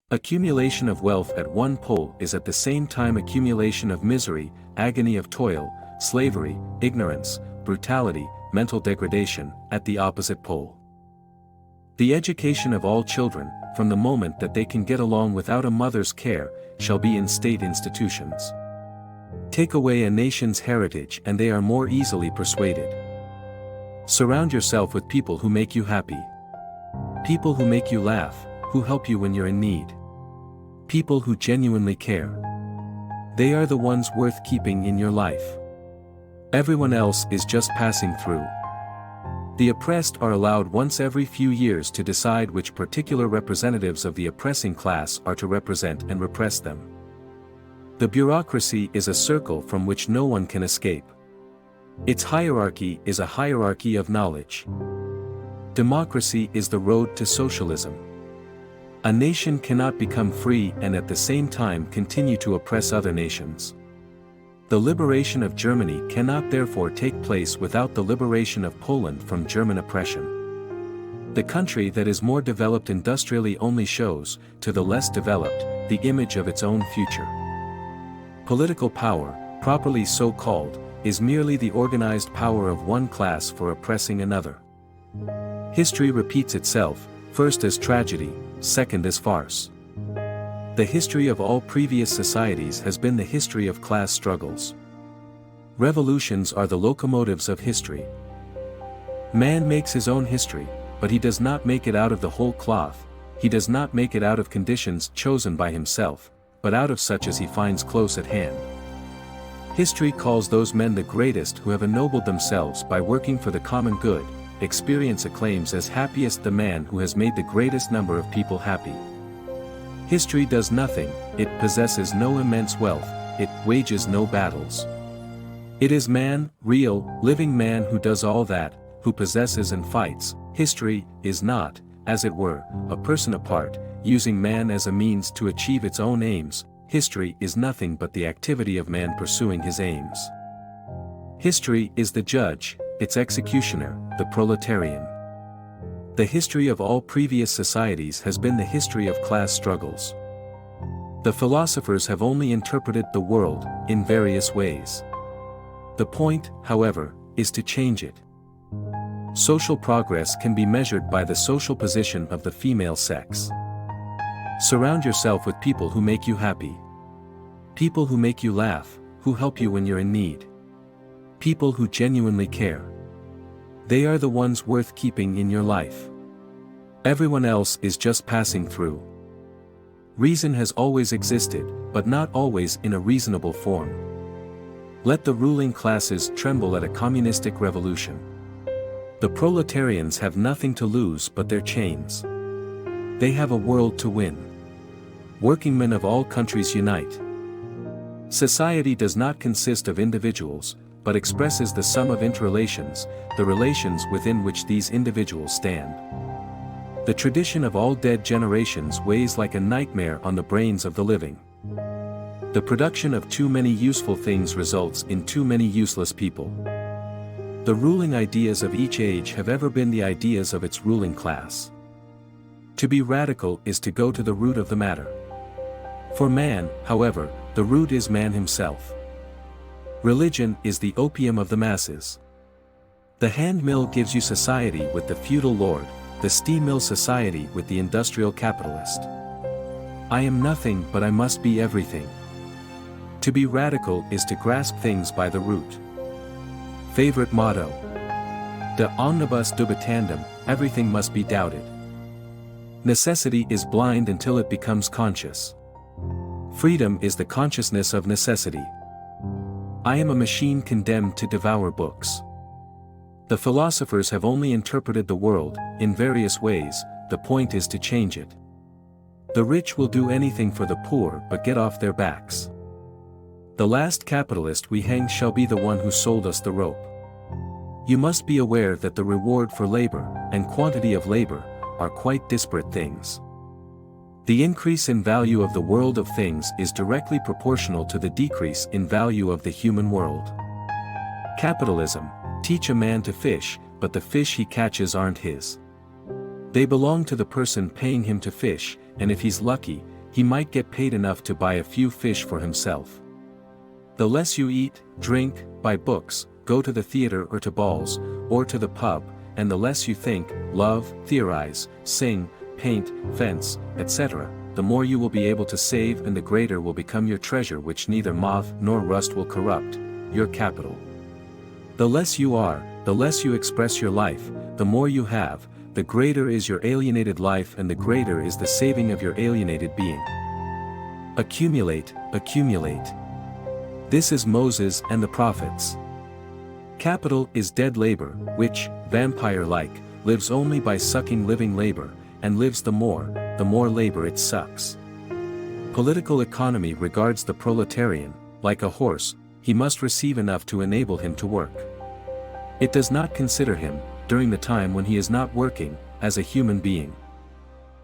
Accumulation of wealth at one pole is at the same time accumulation of misery, agony of toil, slavery, ignorance, brutality, mental degradation, at the opposite pole. The education of all children, from the moment that they can get along without a mother's care, shall be in state institutions. Take away a nation's heritage and they are more easily persuaded. Surround yourself with people who make you happy. People who make you laugh, who help you when you're in need. People who genuinely care. They are the ones worth keeping in your life. Everyone else is just passing through. The oppressed are allowed once every few years to decide which particular representatives of the oppressing class are to represent and repress them. The bureaucracy is a circle from which no one can escape. Its hierarchy is a hierarchy of knowledge. Democracy is the road to socialism. A nation cannot become free and at the same time continue to oppress other nations. The liberation of Germany cannot therefore take place without the liberation of Poland from German oppression. The country that is more developed industrially only shows, to the less developed, the image of its own future. Political power, properly so called, is merely the organized power of one class for oppressing another. History repeats itself, first as tragedy, second as farce. The history of all previous societies has been the history of class struggles. Revolutions are the locomotives of history. Man makes his own history, but he does not make it out of the whole cloth, he does not make it out of conditions chosen by himself, but out of such as he finds close at hand. History calls those men the greatest who have ennobled themselves by working for the common good. Experience acclaims as happiest the man who has made the greatest number of people happy. History does nothing, it possesses no immense wealth, it wages no battles. It is man, real, living man who does all that, who possesses and fights. History is not, as it were, a person apart, using man as a means to achieve its own aims. History is nothing but the activity of man pursuing his aims. History is the judge, its executioner, the proletarian. The history of all previous societies has been the history of class struggles. The philosophers have only interpreted the world in various ways. The point, however, is to change it. Social progress can be measured by the social position of the female sex. Surround yourself with people who make you happy. People who make you laugh, who help you when you're in need. People who genuinely care. They are the ones worth keeping in your life. Everyone else is just passing through. Reason has always existed, but not always in a reasonable form. Let the ruling classes tremble at a communistic revolution. The proletarians have nothing to lose but their chains. They have a world to win. Workingmen of all countries unite. Society does not consist of individuals, but expresses the sum of interrelations, the relations within which these individuals stand. The tradition of all dead generations weighs like a nightmare on the brains of the living. The production of too many useful things results in too many useless people. The ruling ideas of each age have ever been the ideas of its ruling class. To be radical is to go to the root of the matter. For man, however, the root is man himself. Religion is the opium of the masses. The hand mill gives you society with the feudal lord, the steam mill society with the industrial capitalist. I am nothing but I must be everything. To be radical is to grasp things by the root. Favorite motto. De omnibus dubitandum, everything must be doubted. Necessity is blind until it becomes conscious. Freedom is the consciousness of necessity. I am a machine condemned to devour books. The philosophers have only interpreted the world, in various ways, the point is to change it. The rich will do anything for the poor but get off their backs. The last capitalist we hang shall be the one who sold us the rope. You must be aware that the reward for labor, and quantity of labor, are quite disparate things. The increase in value of the world of things is directly proportional to the decrease in value of the human world. Capitalism, teach a man to fish, but the fish he catches aren't his. They belong to the person paying him to fish, and if he's lucky, he might get paid enough to buy a few fish for himself. The less you eat, drink, buy books, go to the theater or to balls, or to the pub, and the less you think, love, theorize, sing, paint, fence, etc., the more you will be able to save, and the greater will become your treasure, which neither moth nor rust will corrupt, your capital. The less you are, the less you express your life, the more you have, the greater is your alienated life, and the greater is the saving of your alienated being. Accumulate, accumulate. This is Moses and the prophets. Capital is dead labor, which, vampire-like, lives only by sucking living labor, and lives the more labor it sucks. Political economy regards the proletarian, like a horse, he must receive enough to enable him to work. It does not consider him, during the time when he is not working, as a human being.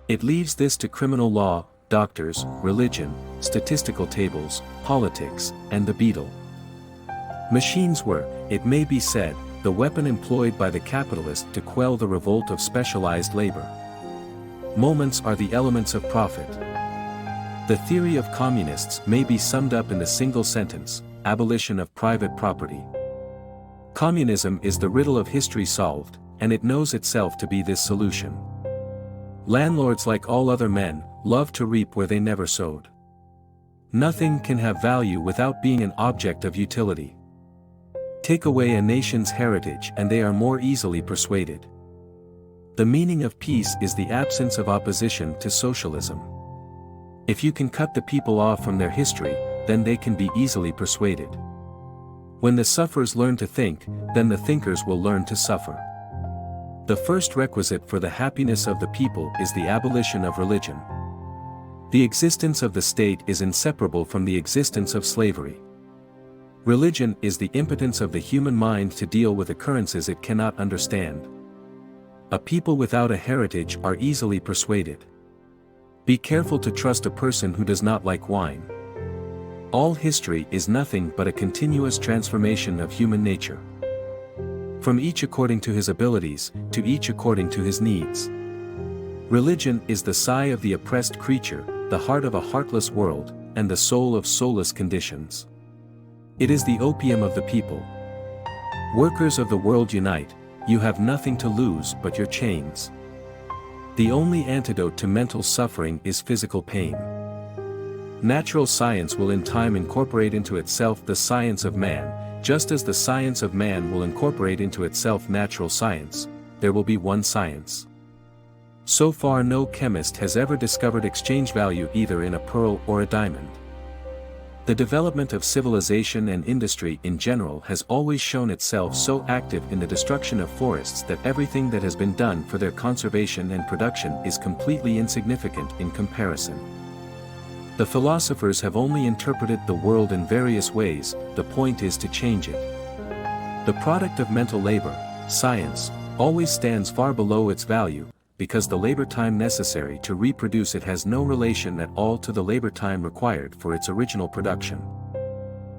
It leaves this to criminal law, doctors, religion, statistical tables, politics, and the beetle. Machines were, it may be said, the weapon employed by the capitalist to quell the revolt of specialized labor. Moments are the elements of profit. The theory of communists may be summed up in the single sentence: abolition of private property. Communism is the riddle of history solved, and it knows itself to be this solution. Landlords, like all other men, love to reap where they never sowed. Nothing can have value without being an object of utility. Take away a nation's heritage and they are more easily persuaded. The meaning of peace is the absence of opposition to socialism. If you can cut the people off from their history, then they can be easily persuaded. When the sufferers learn to think, then the thinkers will learn to suffer. The first requisite for the happiness of the people is the abolition of religion. The existence of the state is inseparable from the existence of slavery. Religion is the impotence of the human mind to deal with occurrences it cannot understand. A people without a heritage are easily persuaded. Be careful to trust a person who does not like wine. All history is nothing but a continuous transformation of human nature. From each according to his abilities, to each according to his needs. Religion is the sigh of the oppressed creature, the heart of a heartless world, and the soul of soulless conditions. It is the opium of the people. Workers of the world unite, you have nothing to lose but your chains. The only antidote to mental suffering is physical pain. Natural science will in time incorporate into itself the science of man, just as the science of man will incorporate into itself natural science. There will be one science. So far no chemist has ever discovered exchange value either in a pearl or a diamond. The development of civilization and industry in general has always shown itself so active in the destruction of forests that everything that has been done for their conservation and production is completely insignificant in comparison. The philosophers have only interpreted the world in various ways, the point is to change it. The product of mental labor, science, always stands far below its value, because the labor time necessary to reproduce it has no relation at all to the labor time required for its original production.